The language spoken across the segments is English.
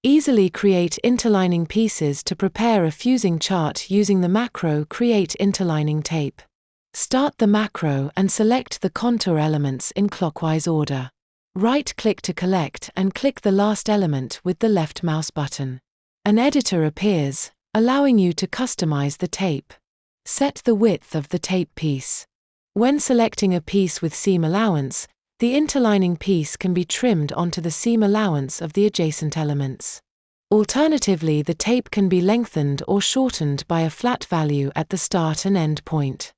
Easily create interlining pieces to prepare a fusing chart using the macro Create Interlining Tape. Start the macro and select the contour elements in clockwise order. Right-click to collect and click the last element with the left mouse button. An editor appears, allowing you to customize the tape. Set the width of the tape piece. When selecting a piece with seam allowance, the interlining piece can be trimmed onto the seam allowance of the adjacent elements. Alternatively, the tape can be lengthened or shortened by a flat value at the start and end point.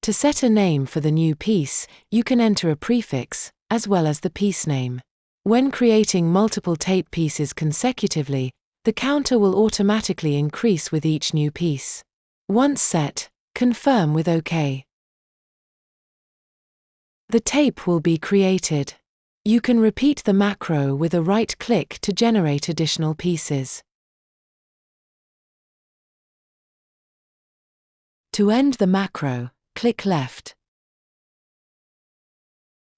To set a name for the new piece, you can enter a prefix, as well as the piece name. When creating multiple tape pieces consecutively, the counter will automatically increase with each new piece. Once set, confirm with OK. The tape will be created. You can repeat the macro with a right-click to generate additional pieces. To end the macro, click left.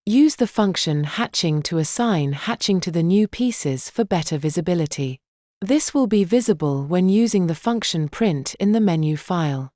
Use the function hatching to assign hatching to the new pieces for better visibility. This will be visible when using the function print in the menu file.